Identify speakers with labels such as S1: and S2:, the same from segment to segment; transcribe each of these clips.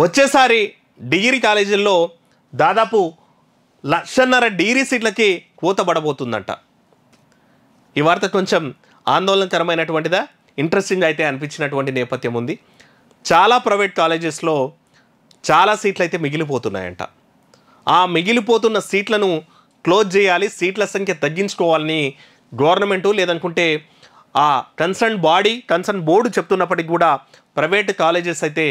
S1: వచ్చేసారి degree కాలేజీల్లో దాదాపు 1,50,000 degree సీట్లకి కోత పడబోతుందంట. ఈ వార్త కొంచెం ఆందోళనకరమైనటువంటిదా, ఇంట్రెస్టింగ్ అయితే అనిపించినటువంటి నేపథ్యం ఉంది. చాలా ప్రైవేట్ కాలేజెస్లో చాలా సీట్లు అయితే మిగిలిపోతున్నాయంట. ఆ మిగిలిపోతున్న సీట్లను క్లోజ్ చేయాలి, సీట్ల సంఖ్య తగ్గించుకోవాలని గవర్నమెంటు లేదనుకుంటే ఆ కన్సర్న్ బోర్డు చెప్తున్నప్పటికీ కూడా ప్రైవేట్ కాలేజెస్ అయితే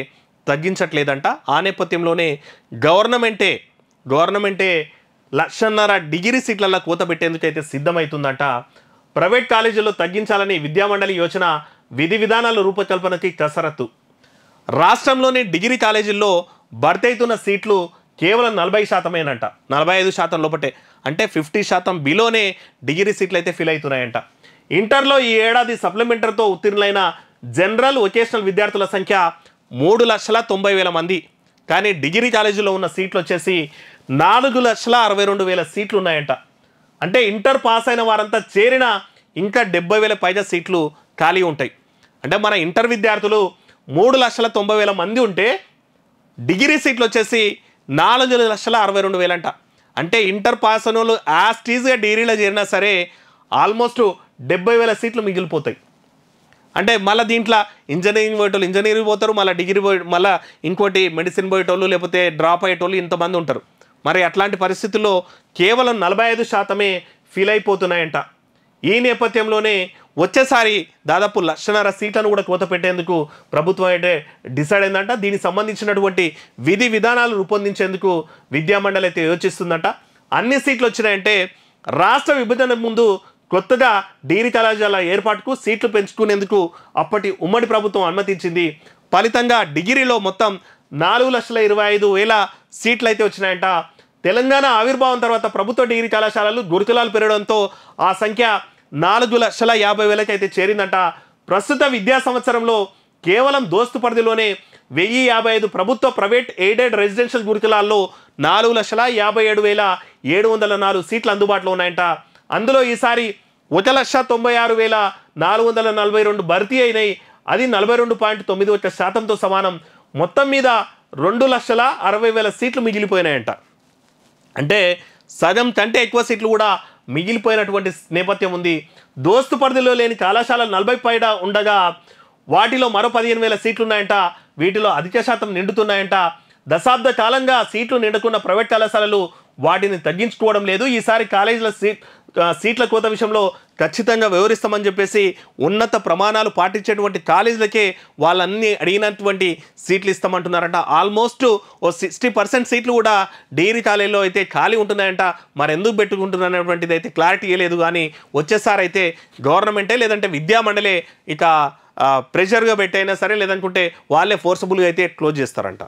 S1: తగ్గించట్లేదంట. ఆ నేపథ్యంలోనే గవర్నమెంటే 1,50,000 డిగ్రీ సీట్లలో కోత పెట్టేందుకు అయితే సిద్ధమవుతుందంట. ప్రైవేట్ కాలేజీల్లో తగ్గించాలని విద్యామండలి యోచన, విధి విధానాల రూపకల్పనకి కసరత్తు. రాష్ట్రంలోని డిగ్రీ కాలేజీల్లో భర్తీ అవుతున్న సీట్లు కేవలం 40%, 45% లోపటే, అంటే 50% బిలోనే డిగ్రీ సీట్లు అయితే ఫిల్ అవుతున్నాయంట. ఇంటర్లో ఈ ఏడాది సప్లిమెంటరీతో ఉత్తీర్ణులైన జనరల్ వొకేషనల్ విద్యార్థుల సంఖ్య 3,90,000 మంది. కానీ డిగ్రీ కాలేజీలో ఉన్న సీట్లు వచ్చేసి 4,62,000 సీట్లు ఉన్నాయంట. అంటే ఇంటర్ పాస్ అయిన వారంతా చేరిన ఇంకా 70,000 పైగా సీట్లు ఖాళీ ఉంటాయి. అంటే మన ఇంటర్ విద్యార్థులు 3,90,000 మంది ఉంటే డిగ్రీ సీట్లు వచ్చేసి 4,62,000 అంట. అంటే ఇంటర్ పాస్ అయిన వాళ్ళు యాస్టీజ్గా డిగ్రీలో చేరినా సరే ఆల్మోస్ట్ 70,000 సీట్లు మిగిలిపోతాయి. అంటే మళ్ళీ దీంట్లో ఇంజనీరింగ్ పోయేటోళ్ళు ఇంజనీరింగ్ పోతారు, మళ్ళీ డిగ్రీ మళ్ళీ ఇంకోటి మెడిసిన్ పోయేటోళ్ళు లేకపోతే డ్రాప్ అయ్యేటోళ్ళు ఇంతమంది ఉంటారు. మరి అట్లాంటి పరిస్థితుల్లో కేవలం 45% ఫీల్ అయిపోతున్నాయంట. ఈ నేపథ్యంలోనే వచ్చేసారి దాదాపు 1,50,000 సీట్లను కూడా కోత పెట్టేందుకు ప్రభుత్వం అయితే డిసైడ్ అయిందంట. దీనికి సంబంధించినటువంటి విధి విధానాలు రూపొందించేందుకు విద్యామండలి అయితే యోచిస్తుందంట. అన్ని సీట్లు వచ్చినాయంటే రాష్ట్ర విభజన ముందు కొత్తగా డిగ్రీ కళాశాల ఏర్పాటుకు సీట్లు పెంచుకునేందుకు అప్పటి ఉమ్మడి ప్రభుత్వం అనుమతించింది. ఫలితంగా డిగ్రీలో మొత్తం 4,25,000 సీట్లు అయితే వచ్చినాయంట. తెలంగాణ ఆవిర్భావం తర్వాత ప్రభుత్వ డిగ్రీ కళాశాలలు గురుకులాలు పెరగడంతో ఆ సంఖ్య 4,50,000 అయితే చేరిందంట. ప్రస్తుత విద్యా సంవత్సరంలో కేవలం దోస్తు పరిధిలోనే 1,055 ప్రభుత్వ ప్రైవేట్ ఎయిడెడ్ రెసిడెన్షియల్ గురుకులాల్లో 4,57,704 సీట్లు అందుబాటులో ఉన్నాయంట. అందులో ఈసారి 1,96,442 భర్తీ అయినాయి. అది 42.91%తో సమానం. మొత్తం మీద 2,60,000 సీట్లు మిగిలిపోయినాయంట. అంటే సగం కంటే ఎక్కువ సీట్లు కూడా మిగిలిపోయినటువంటి నేపథ్యం ఉంది. దోస్తు పరిధిలో లేని కళాశాలలు 40 పైగా ఉండగా వాటిలో మరో 15,000 సీట్లు ఉన్నాయంట. వీటిలో అధిక శాతం నిండుతున్నాయంట. దశాబ్ద కాలంగా సీట్లు నిండుకున్న ప్రైవేట్ కళాశాలలు వాటిని తగ్గించుకోవడం లేదు. ఈసారి కాలేజీల సీట్ల కోత విషయంలో ఖచ్చితంగా వివరిస్తామని చెప్పేసి ఉన్నత ప్రమాణాలు పాటించేటువంటి కాలేజీలకే వాళ్ళన్నీ అడిగినటువంటి సీట్లు ఇస్తామంటున్నారంట. ఆల్మోస్ట్ 60% సీట్లు కూడా డిగ్రీ కాలేజీలో అయితే ఖాళీ ఉంటున్నాయంట. మరి ఎందుకు పెట్టుకుంటున్నటువంటిది అయితే క్లారిటీ ఇవ్వలేదు. కానీ వచ్చేసారి అయితే గవర్నమెంటే లేదంటే విద్యామండలే ఇక ప్రెషర్గా పెట్టైనా సరే లేదనుకుంటే వాళ్ళే ఫోర్సబుల్గా అయితే క్లోజ్ చేస్తారంట.